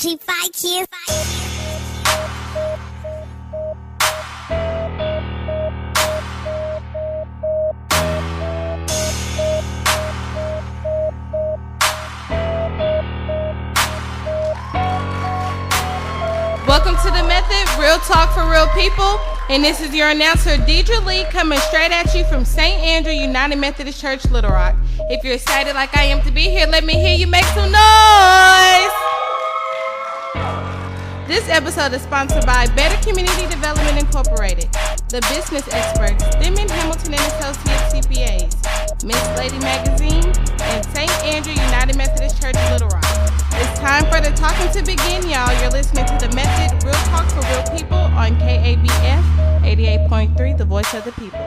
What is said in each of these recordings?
Fight you. Welcome to The Method, real talk for real people. And this is your announcer, Deidre Lee, coming straight at you from St. Andrew United Methodist Church, Little Rock. If you're excited like I am to be here, let me hear you make some noise. This episode is sponsored by Better Community Development Incorporated, the business experts, Denman Hamilton and Associates CPAs, Miss Lady Magazine, and St. Andrew United Methodist Church, Little Rock. It's time for the talking to begin, y'all. You're listening to The Method, real talk for real people on KABF 88.3, the voice of the people.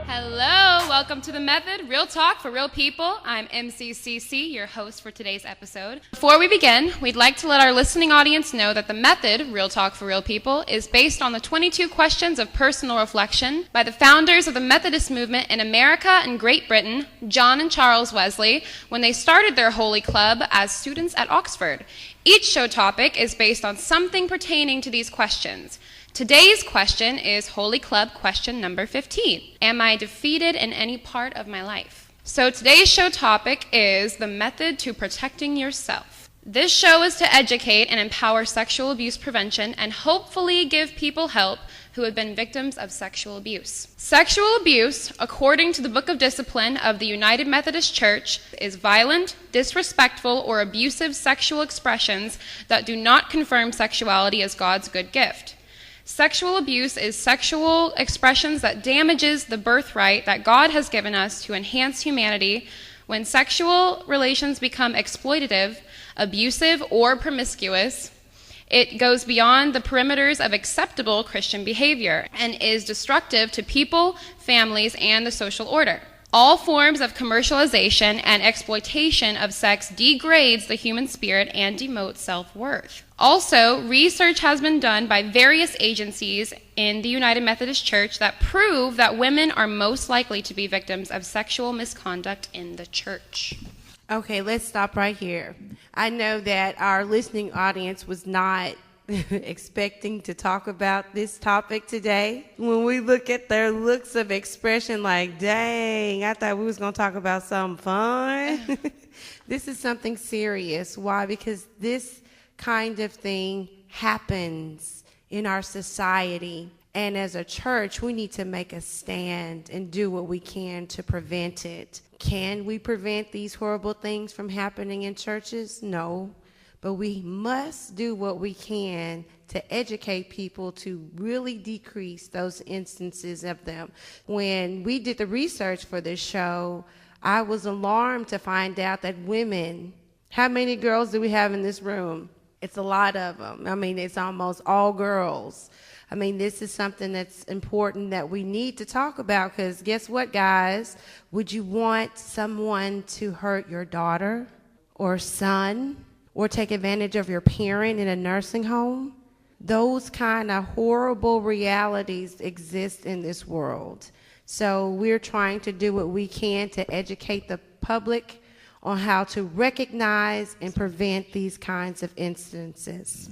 Hello, welcome to The Method, real talk for real people. I'm MCCC, your host for today's episode. Before we begin, we'd like to let our listening audience know that The Method, real talk for real people, is based on the 22 questions of personal reflection by the founders of the Methodist movement in America and Great Britain, John and Charles Wesley, when they started their holy club as students at Oxford. Each show topic is based on something pertaining to these questions. Today's question is Holy Club question number 15. Am I defeated in any part of my life? So today's show topic is the method to protecting yourself. This show is to educate and empower sexual abuse prevention and hopefully give people help who have been victims of sexual abuse. Sexual abuse, according to the Book of Discipline of the United Methodist Church, is violent, disrespectful, or abusive sexual expressions that do not confirm sexuality as God's good gift. Sexual abuse is sexual expressions that damages the birthright that God has given us to enhance humanity. When sexual relations become exploitative, abusive, or promiscuous, it goes beyond the perimeters of acceptable Christian behavior and is destructive to people, families, and the social order. All forms of commercialization and exploitation of sex degrades the human spirit and demotes self-worth. Also, research has been done by various agencies in the United Methodist Church that prove that women are most likely to be victims of sexual misconduct in the church. Okay, let's stop right here. I know that our listening audience was not expecting to talk about this topic today. When we look at their looks of expression like, dang, I thought we was going to talk about something fun. This is something serious. Why? Because this kind of thing happens in our society. And as a church, we need to make a stand and do what we can to prevent it. Can we prevent these horrible things from happening in churches? No. But we must do what we can to educate people to really decrease those instances of them. When we did the research for this show, I was alarmed to find out that women, how many girls do we have in this room? It's a lot of them. I mean, it's almost all girls. I mean, this is something that's important that we need to talk about because guess what, guys? Would you want someone to hurt your daughter or son or take advantage of your parent in a nursing home? Those kind of horrible realities exist in this world. So we're trying to do what we can to educate the public on how to recognize and prevent these kinds of instances.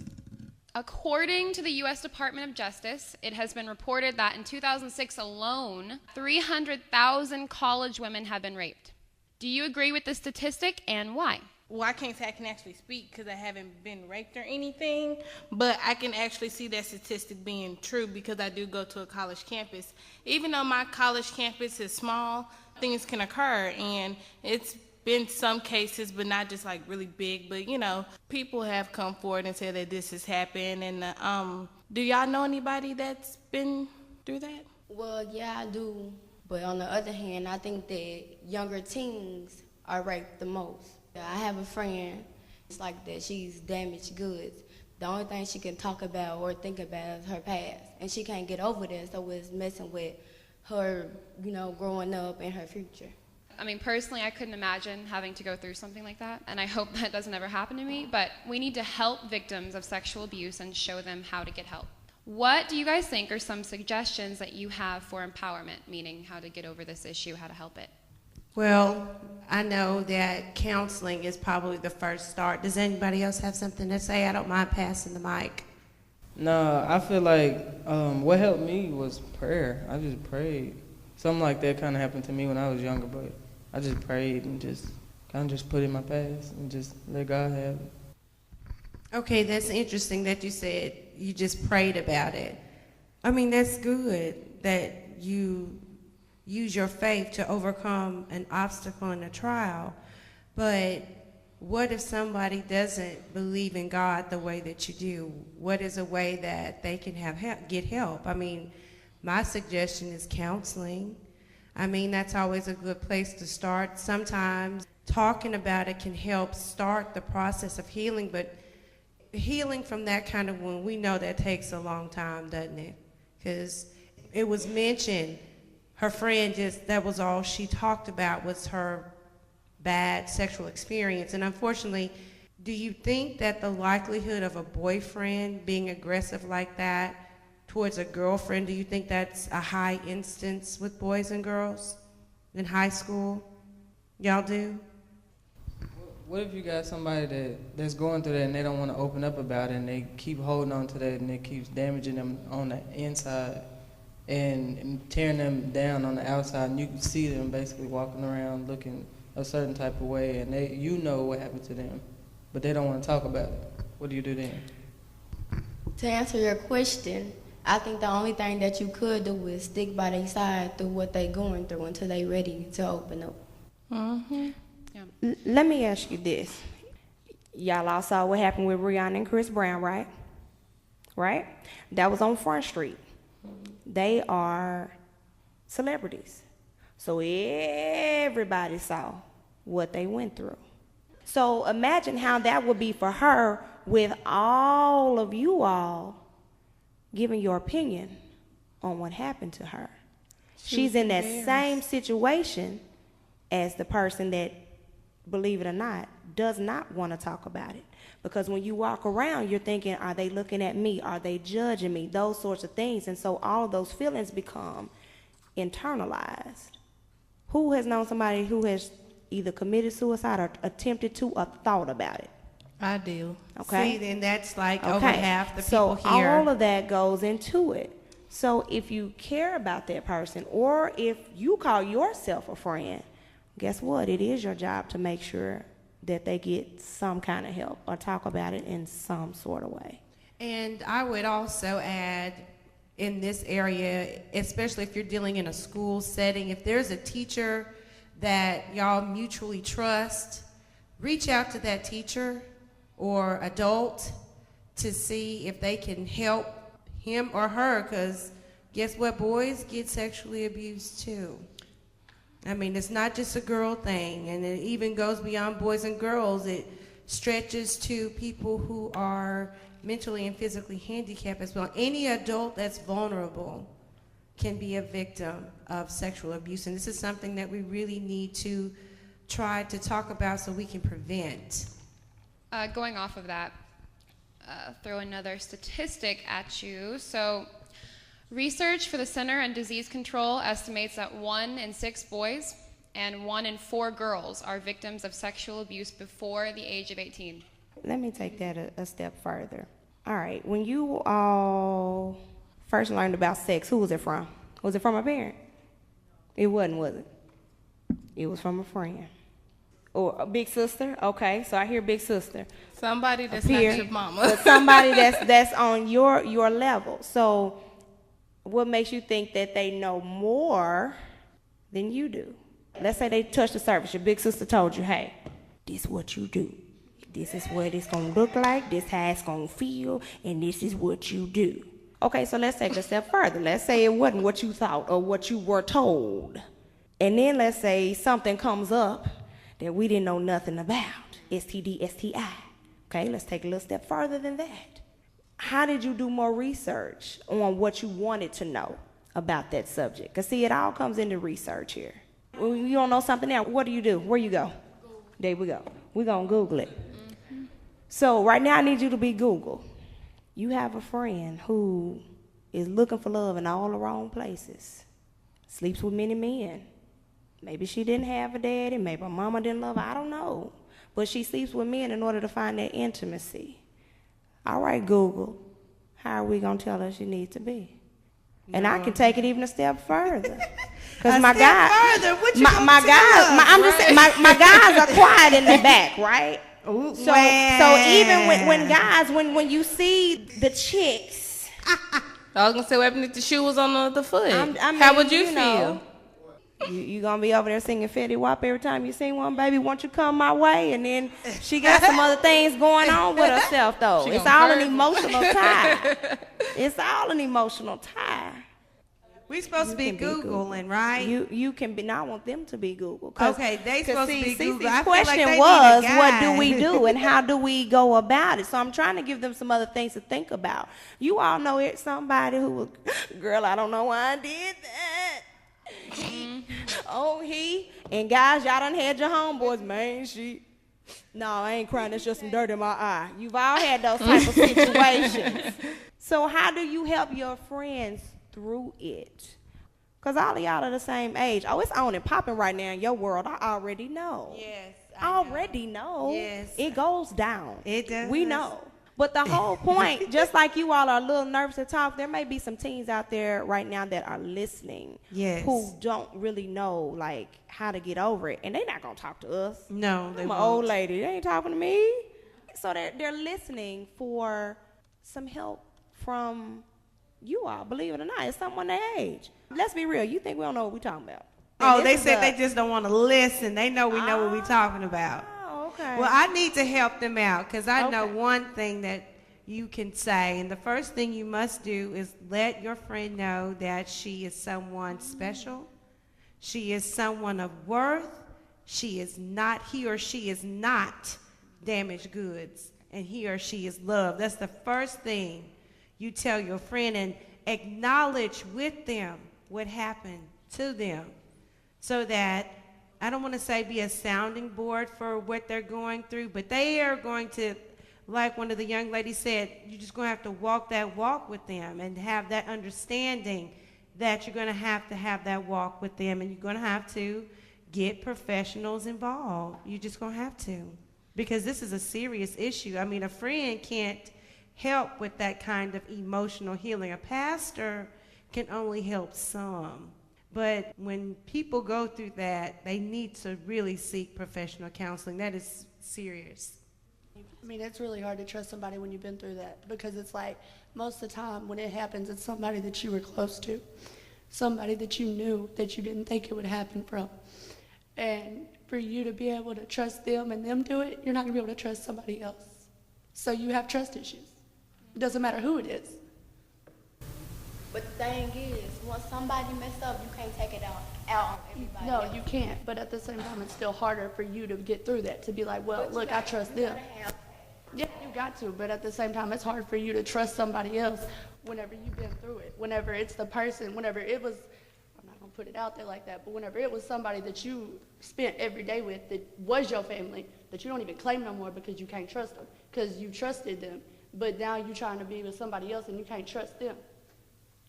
According to the U.S. Department of Justice, it has been reported that in 2006 alone, 300,000 college women have been raped. Do you agree with this statistic and why? Well, I can't say I can actually speak because I haven't been raped or anything, but I can actually see that statistic being true because I do go to a college campus. Even though my college campus is small, things can occur, and it's been some cases, but not just like really big, but you know, people have come forward and said that this has happened. And do y'all know anybody that's been through that? Well, yeah, I do. But on the other hand, I think that younger teens are raped the most. I have a friend, it's like that, she's damaged goods. The only thing she can talk about or think about is her past. And she can't get over this, so it's messing with her, you know, growing up and her future. I mean, personally, I couldn't imagine having to go through something like that, and I hope that doesn't ever happen to me, but we need to help victims of sexual abuse and show them how to get help. What do you guys think are some suggestions that you have for empowerment, meaning how to get over this issue, how to help it? Well, I know that counseling is probably the first start. Does anybody else have something to say? I don't mind passing the mic. No, I feel like what helped me was prayer. I just prayed. Something like that kind of happened to me when I was younger, but I just prayed and just kind of just put it in my past and just let God have it. Okay, that's interesting that you said you just prayed about it. I mean, that's good that you use your faith to overcome an obstacle in a trial. But what if somebody doesn't believe in God the way that you do? What is a way that they can get help? I mean, my suggestion is counseling. I mean, that's always a good place to start. Sometimes talking about it can help start the process of healing, but healing from that kind of wound, we know that takes a long time, doesn't it? Because it was mentioned, her friend that was all she talked about was her bad sexual experience. And unfortunately, do you think that the likelihood of a boyfriend being aggressive like that towards a girlfriend, do you think that's a high instance with boys and girls in high school? Y'all do? What if you got somebody that's going through that and they don't want to open up about it and they keep holding on to that and it keeps damaging them on the inside and tearing them down on the outside, and you can see them basically walking around looking a certain type of way, and you know what happened to them, but they don't want to talk about it. What do you do then? To answer your question, I think the only thing that you could do is stick by their side through what they're going through until they're ready to open up. Mm-hmm. Let me ask you this. Y'all all saw what happened with Rihanna and Chris Brown, right? Right? That was on Front Street. They are celebrities. So everybody saw what they went through. So imagine how that would be for her with all of you all giving your opinion on what happened to her. She's in that same situation as the person that, believe it or not, does not want to talk about it. Because when you walk around, you're thinking, are they looking at me? Are they judging me? Those sorts of things. And so all of those feelings become internalized. Who has known somebody who has either committed suicide or attempted to or thought about it? I do. Okay. See, then that's like over half the so people here. all of that goes into it. So if you care about that person, or if you call yourself a friend, guess what? It is your job to make sure that they get some kind of help or talk about it in some sort of way. And I would also add, in this area, especially if you're dealing in a school setting, if there's a teacher that y'all mutually trust, reach out to that teacher or adult to see if they can help him or her, because guess what? Boys get sexually abused too. I mean, it's not just a girl thing, and it even goes beyond boys and girls. It stretches to people who are mentally and physically handicapped as well. Any adult that's vulnerable can be a victim of sexual abuse, and this is something that we really need to try to talk about so we can prevent. Going off of that, throw another statistic at you. So research for the Center on Disease Control estimates that 1 in 6 boys and 1 in 4 girls are victims of sexual abuse before the age of 18. Let me take that a step further. All right, when you all first learned about sex, who was it from? Was it from a parent? It wasn't, was it? It was from a friend. Or a big sister? Okay, so I hear big sister. Somebody that's Appear, not your mama. but somebody that's on your level. So what makes you think that they know more than you do? Let's say they touched the surface. Your big sister told you, hey, this is what you do. This is what it's going to look like. This how it's going to feel. And this is what you do. Okay, so let's take it a step further. Let's say it wasn't what you thought or what you were told. And then let's say something comes up that we didn't know nothing about. STD, STI. Okay, let's take a little step further than that. How did you do more research on what you wanted to know about that subject? Because, see, it all comes into research here. When you don't know something now, what do? Where you go? There we go. We're going to Google it. Mm-hmm. So right now I need you to be Google. You have a friend who is looking for love in all the wrong places, sleeps with many men, Maybe she didn't have a daddy. Maybe her mama didn't love her. I don't know. But she sleeps with men in order to find that intimacy. All right, Google, how are we going to tell her she needs to be? And I can take it even a step further. Because my guys, my guys are quiet in the back, right? Ooh, so even when guys, when you see the chicks, I was gonna say, what happened if the shoe was on the other foot? I mean, how would you know, feel? You gonna be over there singing Fetty Wap every time you see one, baby? Won't you come my way? And then she got some other things going on with herself, though. It's all an emotional tie. It's all an emotional tie. We supposed to be Googling, right? You can be. Now I want them to be Google. Okay, they supposed to be Google. The question was, what do we do and how do we go about it? So I'm trying to give them some other things to think about. You all know it. Somebody who was, girl, I don't know why I did that. And guys, y'all done had your homeboys, man. No, I ain't crying. That's just some dirt in my eye. You've all had those type of situations. So how do you help your friends through it? Because all of y'all are the same age. Oh, it's on and popping right now in your world. I already know. Yes. I already know. Yes. It goes down. It does. We know. But the whole point, just like you all are a little nervous to talk, there may be some teens out there right now that are listening. Yes. Who don't really know, like, how to get over it. And they're not going to talk to us. No, they I'm won't. an old lady. They ain't talking to me. So they're listening for some help from you all, believe it or not. It's someone their age. Let's be real. You think we don't know what we're talking about? Oh, they said they just don't want to listen. They know we know what we're talking about. Oh, okay. Well, I need to help them out because I know one thing that you can say. And the first thing you must do is let your friend know that she is someone special. She is someone of worth. He or she is not damaged goods. And he or she is loved. That's the first thing you tell your friend, and acknowledge with them what happened to them so that, I don't want to say be a sounding board for what they're going through, but they are going to, like one of the young ladies said, you're just going to have to walk that walk with them and have that understanding that you're going to have that walk with them, and you're going to have to get professionals involved. You're just going to have to, because this is a serious issue. I mean, a friend can't help with that kind of emotional healing. A pastor can only help some. But when people go through that, they need to really seek professional counseling. That is serious. I mean, it's really hard to trust somebody when you've been through that, because it's like most of the time when it happens, it's somebody that you were close to, somebody that you knew that you didn't think it would happen from. And for you to be able to trust them and them do it, you're not going to be able to trust somebody else. So you have trust issues. It doesn't matter who it is. But the thing is, once somebody mess up, you can't take it out on everybody No, else. you can't. But at the same time, it's still harder for you to get through that, to be like, well, look, I trust them. Yeah, you got to. But at the same time, it's hard for you to trust somebody else whenever you've been through it. Whenever it's the person, whenever it was, I'm not going to put it out there like that, but whenever it was somebody that you spent every day with that was your family, that you don't even claim no more because you can't trust them, because you trusted them. But now you're trying to be with somebody else and you can't trust them.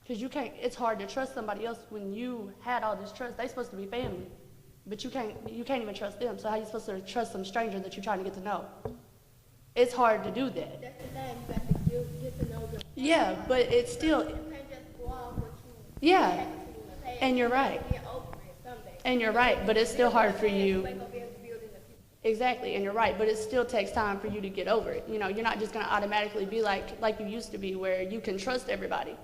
Because you can't, it's hard to trust somebody else when you had all this trust. They're supposed to be family, but you can't even trust them. So how are you supposed to trust some stranger that you're trying to get to know? It's hard to do that. That's the thing, you got to get to know them. Yeah, but it's still, You can't just go off what you yeah, had to do in the past. and you're right. Get over it someday. And you're right, but it's still hard for you. You ain't gonna be able to build in the future. Exactly, and you're right, but it still takes time for you to get over it. You know, you're not just going to automatically be like you used to be, where you can trust everybody.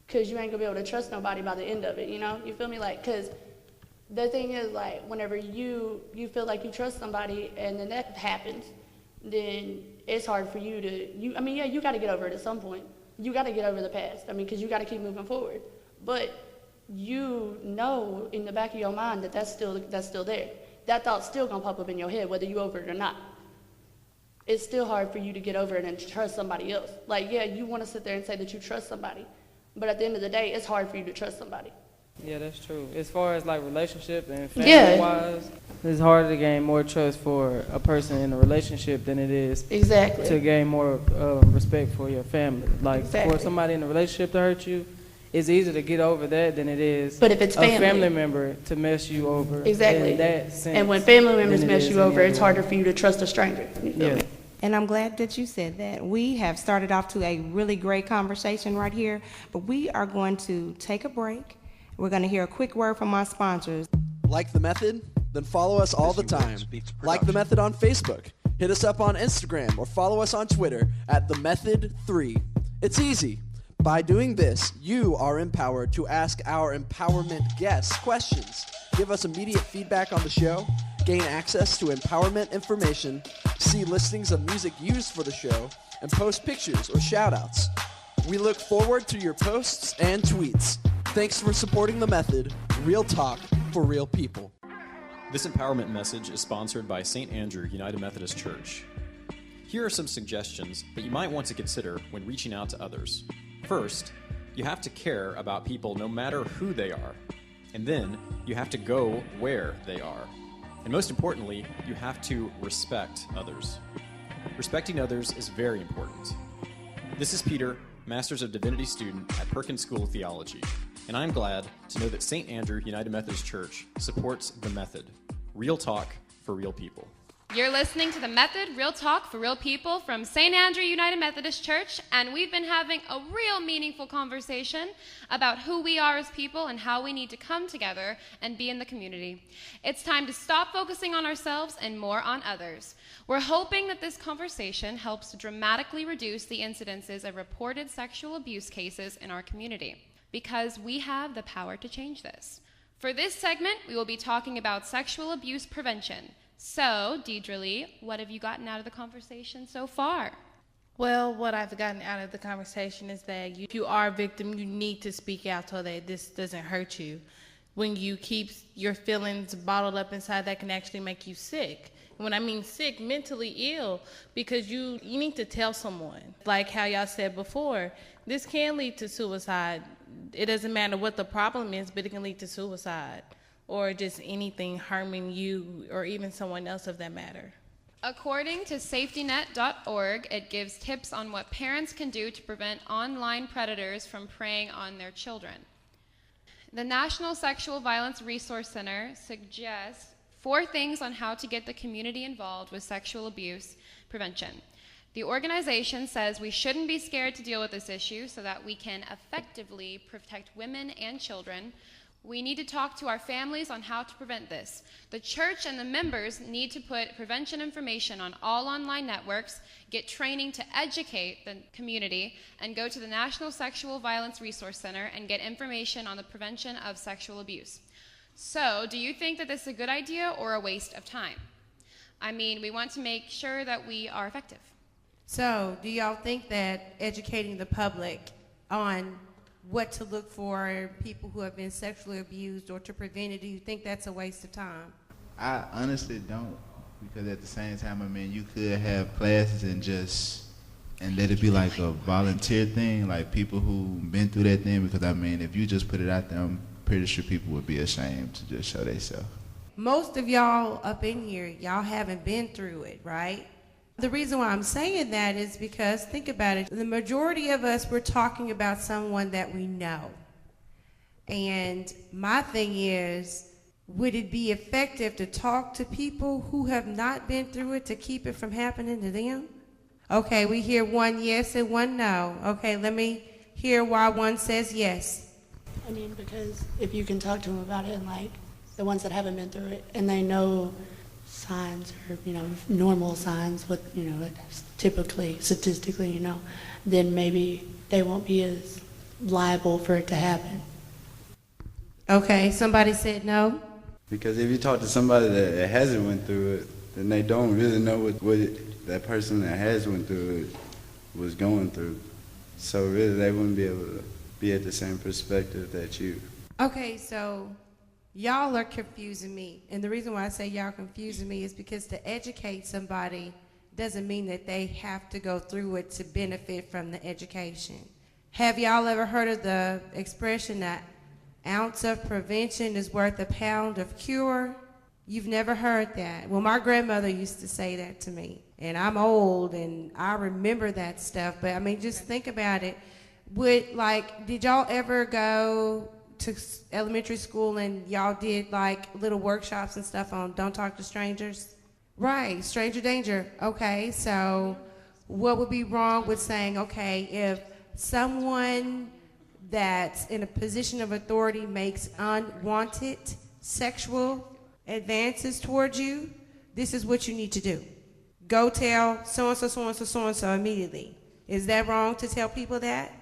Because you ain't going to be able to trust nobody by the end of it, you know? You feel me? Like, because the thing is, like, whenever you feel like you trust somebody and then that happens, then it's hard for you to, you got to get over it at some point. You got to get over the past, because you got to keep moving forward. But you know in the back of your mind that that's still there. That thought's still going to pop up in your head, whether you over it or not. It's still hard for you to get over it and trust somebody else. Like, yeah, you want to sit there and say that you trust somebody, but at the end of the day, it's hard for you to trust somebody. Yeah, that's true. As far as like relationship and family-wise, it's harder to gain more trust for a person in a relationship than it is Exactly. to gain more respect for your family. Like for somebody in a relationship to hurt you, it's easier to get over that than it is But if it's a family. family member to mess you over. Exactly. In that sense, And when family members than it mess is you any over, other it's way. harder for you to trust a stranger. You feel Yeah. me? And I'm glad that you said that. We have started off to a really great conversation right here, but we are going to take a break. We're going to hear a quick word from our sponsors. Like The Method? Then follow us all the time. Like The Method on Facebook. Hit us up on Instagram or follow us on Twitter at TheMethod3. It's easy. By doing this, you are empowered to ask our empowerment guests questions, give us immediate feedback on the show, gain access to empowerment information, see listings of music used for the show, and post pictures or shoutouts. We look forward to your posts and tweets. Thanks for supporting The Method. Real talk for real people. This empowerment message is sponsored by St. Andrew United Methodist Church. Here are some suggestions that you might want to consider when reaching out to others. First, you have to care about people no matter who they are. And then, you have to go where they are. And most importantly, you have to respect others. Respecting others is very important. This is Peter, Masters of Divinity student at Perkins School of Theology, and I'm glad to know that St. Andrew United Methodist Church supports The Method, real talk for real people. You're listening to The Method, Real Talk for Real People from St. Andrew United Methodist Church, and we've been having a real meaningful conversation about who we are as people and how we need to come together and be in the community. It's time to stop focusing on ourselves and more on others. We're hoping that this conversation helps to dramatically reduce the incidences of reported sexual abuse cases in our community, because we have the power to change this. For this segment, we will be talking about sexual abuse prevention. So, Deidre Lee, what have you gotten out of the conversation so far? Well, what I've gotten out of the conversation is that if you are a victim, you need to speak out so that this doesn't hurt you. When you keep your feelings bottled up inside, that can actually make you sick. When I mean sick, mentally ill, because you need to tell someone. Like how y'all said before, this can lead to suicide. It doesn't matter what the problem is, but it can lead to suicide or just anything harming you or even someone else of that matter. According to safetynet.org, it gives tips on what parents can do to prevent online predators from preying on their children. The National Sexual Violence Resource Center suggests 4 things on how to get the community involved with sexual abuse prevention. The organization says we shouldn't be scared to deal with this issue so that we can effectively protect women and children. We need to talk to our families on how to prevent this. The church and the members need to put prevention information on all online networks, get training to educate the community, and go to the National Sexual Violence Resource Center and get information on the prevention of sexual abuse. So, do you think that this is a good idea or a waste of time? I mean, we want to make sure that we are effective. So, do y'all think that educating the public on what to look for people who have been sexually abused or to prevent it, do you think that's a waste of time? I honestly don't, because at the same time, I mean, you could have classes and let it be like a volunteer thing, like people who've been through that thing, because I mean, if you just put it out there, I'm pretty sure people would be ashamed to just show themselves. Most of y'all up in here, y'all haven't been through it, right? The reason why I'm saying that is because, think about it, the majority of us, we're talking about someone that we know. And my thing is, would it be effective to talk to people who have not been through it to keep it from happening to them? Okay, we hear one yes and one no. Okay, let me hear why one says yes. I mean, because if you can talk to them about it, and like the ones that haven't been through it, and they know signs or, normal signs, what, typically, statistically, then maybe they won't be as liable for it to happen. Okay, somebody said no. Because if you talk to somebody that hasn't went through it, then they don't really know what that person that has went through it was going through. So really, they wouldn't be able to be at the same perspective that you. Okay, so y'all are confusing me. And the reason why I say y'all confusing me is because to educate somebody doesn't mean that they have to go through it to benefit from the education. Have y'all ever heard of the expression that ounce of prevention is worth a pound of cure? You've never heard that. Well, my grandmother used to say that to me. And I'm old and I remember that stuff. But I mean, just think about it. Did y'all ever go to elementary school and y'all did like little workshops and stuff on don't talk to strangers? Right, stranger danger. Okay, so what would be wrong with saying, okay, if someone that's in a position of authority makes unwanted sexual advances towards you, this is what you need to do. Go tell so-and-so, so-and-so, so-and-so immediately. Is that wrong to tell people that?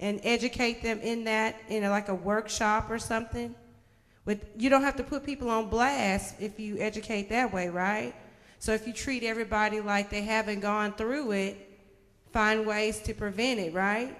And educate them in that, in like a workshop or something? But you don't have to put people on blast if you educate that way, right? So if you treat everybody like they haven't gone through it, find ways to prevent it, right?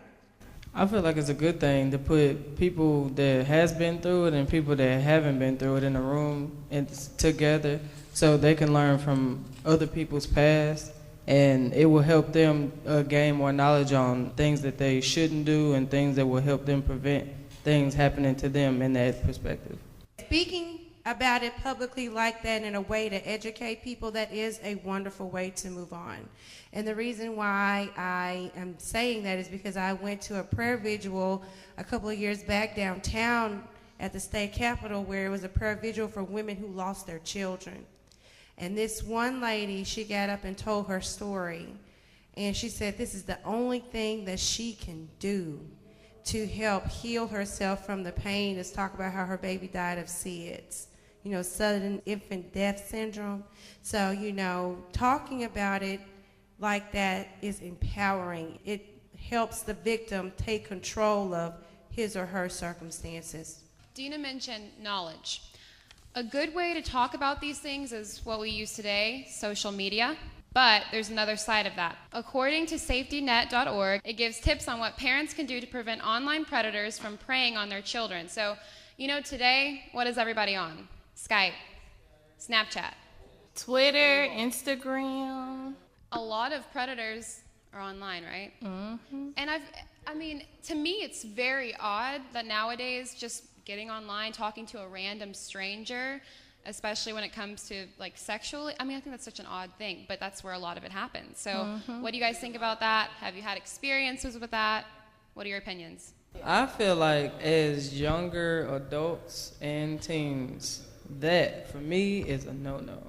I feel like it's a good thing to put people that has been through it and people that haven't been through it in a room and together so they can learn from other people's past, and it will help them gain more knowledge on things that they shouldn't do and things that will help them prevent things happening to them in that perspective. Speaking about it publicly like that in a way to educate people, that is a wonderful way to move on. And the reason why I am saying that is because I went to a prayer vigil a couple of years back downtown at the state capitol where it was a prayer vigil for women who lost their children. And this one lady, she got up and told her story. And she said this is the only thing that she can do to help heal herself from the pain is talk about how her baby died of SIDS, sudden infant death syndrome. So, talking about it like that is empowering. It helps the victim take control of his or her circumstances. Dina mentioned knowledge. A good way to talk about these things is what we use today, social media. But there's another side of that. According to safetynet.org, it gives tips on what parents can do to prevent online predators from preying on their children. So, today, what is everybody on? Skype, Snapchat, Twitter, Instagram. A lot of predators are online, right? Mm-hmm. And to me, it's very odd that nowadays just getting online, talking to a random stranger, especially when it comes to sexually, I think that's such an odd thing, but that's where a lot of it happens. So what do you guys think about that? Have you had experiences with that? What are your opinions? I feel like as younger adults and teens, that for me is a no-no.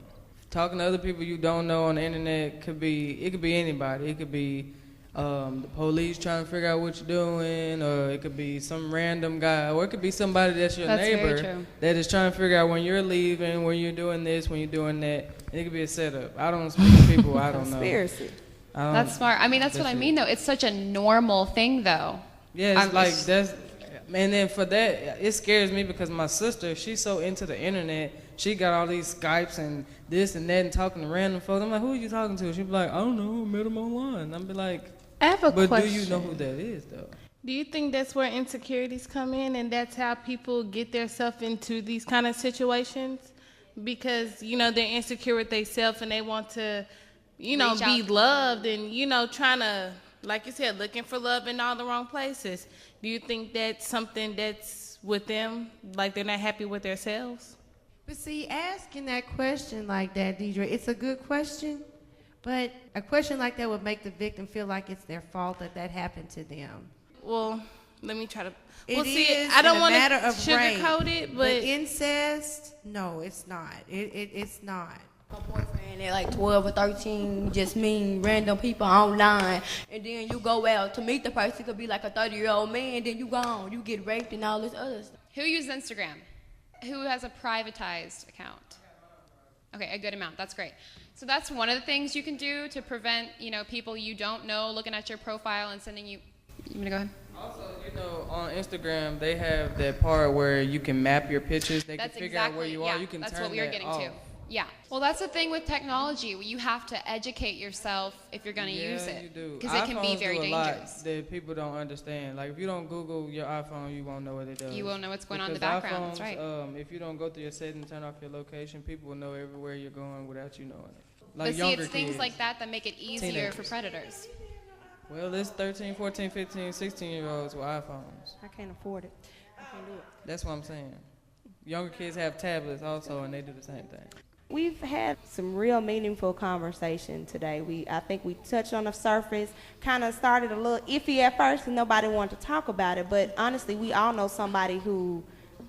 Talking to other people you don't know on the internet it could be anybody. It could be the police trying to figure out what you're doing, or it could be some random guy, or it could be somebody that's your neighbor that is trying to figure out when you're leaving, when you're doing this, when you're doing that. And it could be a setup. I don't speak to people I don't know. Conspiracy. That's smart. That's what I mean, though. It's such a normal thing, though. Yeah, and then for that, it scares me because my sister, she's so into the internet. She got all these Skypes and this and that and talking to random folks. I'm like, who are you talking to? She'd be like, I don't know, I met him online. I'm be like, I have a question. But do you know who that is, though? Do you think that's where insecurities come in, and that's how people get themselves into these kind of situations? Because, they're insecure with themselves and they want to, be loved and, trying to, like you said, looking for love in all the wrong places. Do you think that's something that's with them, like they're not happy with themselves? But see, asking that question like that, Deidre, it's a good question. But a question like that would make the victim feel like it's their fault that happened to them. Well, let me try to. I don't want to sugarcoat it, but incest, no, it's not. It's not. My boyfriend at like 12 or 13 just mean random people online, and then you go out to meet the person. It could be like a 30-year-old man, then you gone, you get raped and all this other stuff. Who uses Instagram? Who has a privatized account? Okay, a good amount. That's great. So that's one of the things you can do to prevent, people you don't know looking at your profile and sending you. You want to go ahead? Also, on Instagram, they have that part where you can map your pictures. They can figure out where you are. You can that's turn what we were that getting off. to. Yeah. Well, that's the thing with technology. You have to educate yourself if you're going to use it. Because it can be very dangerous. That people don't understand. Like if you don't Google your iPhone, you won't know what it does. You won't know what's going on in the background. iPhones, That's right. If you don't go through your settings, turn off your location, people will know everywhere you're going without you knowing it. But see, it's things like that make it easier for predators. Well, it's 13, 14, 15, 16-year-olds with iPhones. I can't afford it. I can't do it. That's what I'm saying. Younger kids have tablets also, and they do the same thing. We've had some real meaningful conversation today. I think we touched on the surface, kind of started a little iffy at first and nobody wanted to talk about it, but honestly, we all know somebody who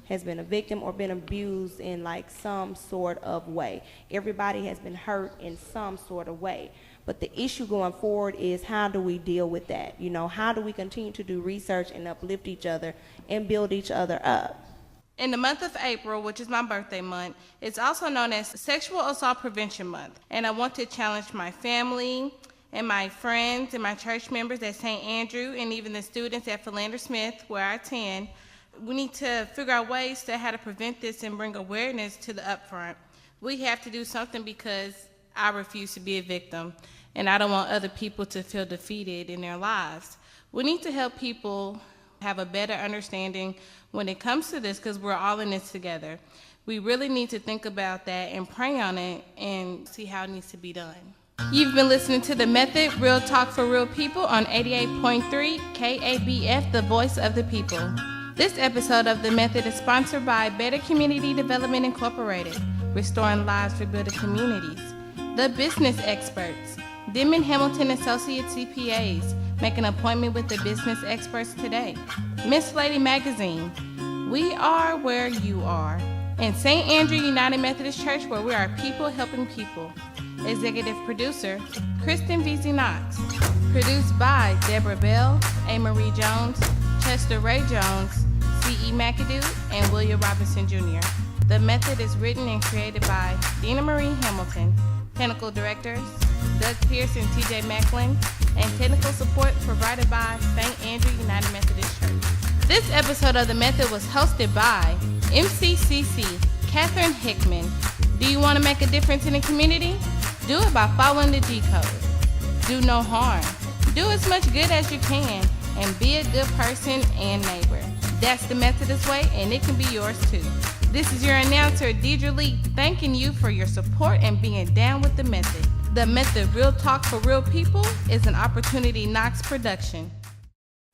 has been a victim or been abused in like some sort of way. Everybody has been hurt in some sort of way. But the issue going forward is, how do we deal with that? You know, how do we continue to do research and uplift each other and build each other up? In the month of April, which is my birthday month, it's also known as Sexual Assault Prevention Month. And I want to challenge my family and my friends and my church members at St. Andrew and even the students at Philander Smith, where I attend. We need to figure out ways to how to prevent this and bring awareness to the upfront. We have to do something because I refuse to be a victim, and I don't want other people to feel defeated in their lives. We need to help people have a better understanding when it comes to this, because we're all in this together. We really need to think about that and pray on it and see how it needs to be done. You've been listening to The Method, Real Talk for Real People on 88.3 KABF, the voice of the people. This episode of The Method is sponsored by Better Community Development Incorporated, restoring lives, rebuilding communities. The Business Experts, Denman Hamilton Associates CPAs. Make an appointment with the business experts today. Miss Lady Magazine, we are where you are. And St. Andrew United Methodist Church, where we are people helping people. Executive producer, Kristen VZ Knox. Produced by Deborah Bell, A. Marie Jones, Chester Ray Jones, C.E. McAdoo, and William Robinson Jr. The Method is written and created by Dina Marie Hamilton. Technical directors, Doug Pierce and T.J. Macklin, and technical support provided by St. Andrew United Methodist Church. This episode of The Method was hosted by MCCC, Catherine Hickman. Do you want to make a difference in the community? Do it by following the G code. Do no harm. Do as much good as you can, and be a good person and neighbor. That's the Methodist way, and it can be yours too. This is your announcer, Deidre Lee, thanking you for your support and being down with The Method. The Method, Real Talk for Real People, is an Opportunity Knox production.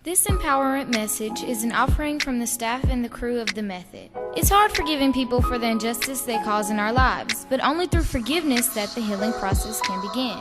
This empowerment message is an offering from the staff and the crew of The Method. It's hard forgiving people for the injustice they cause in our lives, but only through forgiveness that the healing process can begin.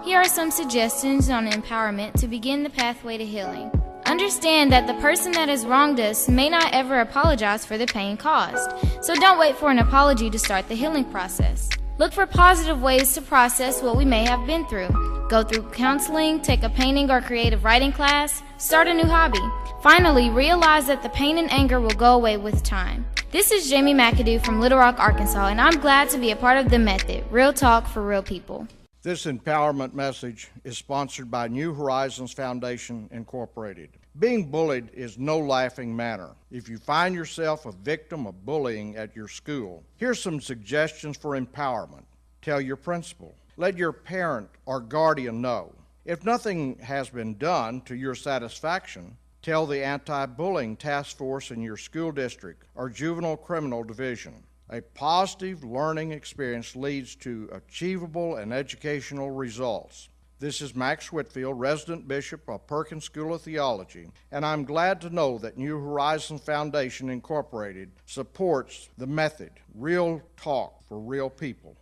Here are some suggestions on empowerment to begin the pathway to healing. Understand that the person that has wronged us may not ever apologize for the pain caused, so don't wait for an apology to start the healing process. Look for positive ways to process what we may have been through. Go through counseling, take a painting or creative writing class, start a new hobby. Finally, realize that the pain and anger will go away with time. This is Jamie McAdoo from Little Rock, Arkansas, and I'm glad to be a part of The Method, Real Talk for Real People. This empowerment message is sponsored by New Horizons Foundation, Incorporated. Being bullied is no laughing matter. If you find yourself a victim of bullying at your school, here's some suggestions for empowerment. Tell your principal. Let your parent or guardian know. If nothing has been done to your satisfaction, tell the anti-bullying task force in your school district or juvenile criminal division. A positive learning experience leads to achievable and educational results. This is Max Whitfield, resident bishop of Perkins School of Theology, and I'm glad to know that New Horizons Foundation Incorporated supports The Method, Real Talk for Real People.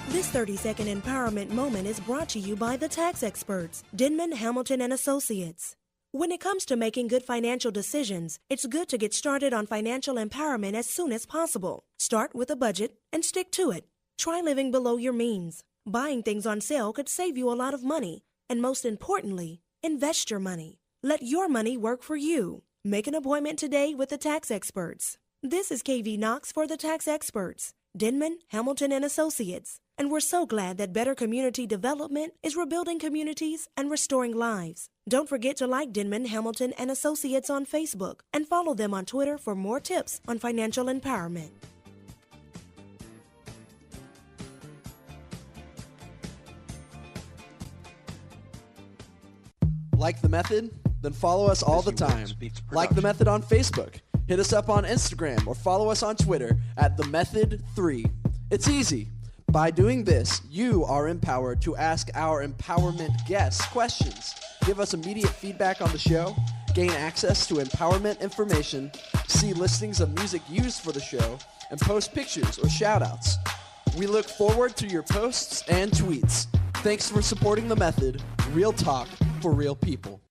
This 30-second empowerment moment is brought to you by the tax experts, Denman, Hamilton & Associates. When it comes to making good financial decisions, it's good to get started on financial empowerment as soon as possible. Start with a budget and stick to it. Try living below your means. Buying things on sale could save you a lot of money. And most importantly, invest your money. Let your money work for you. Make an appointment today with the tax experts. This is KV Knox for the tax experts, Denman, Hamilton & Associates. And we're so glad that Better Community Development is rebuilding communities and restoring lives. Don't forget to like Denman, Hamilton & Associates on Facebook and follow them on Twitter for more tips on financial empowerment. Like The Method? Then follow us all the time. Like The Method on Facebook. Hit us up on Instagram or follow us on Twitter at TheMethod3. It's easy. By doing this, you are empowered to ask our empowerment guests questions, give us immediate feedback on the show, gain access to empowerment information, see listings of music used for the show, and post pictures or shout-outs. We look forward to your posts and tweets. Thanks for supporting The Method, real talk for real people.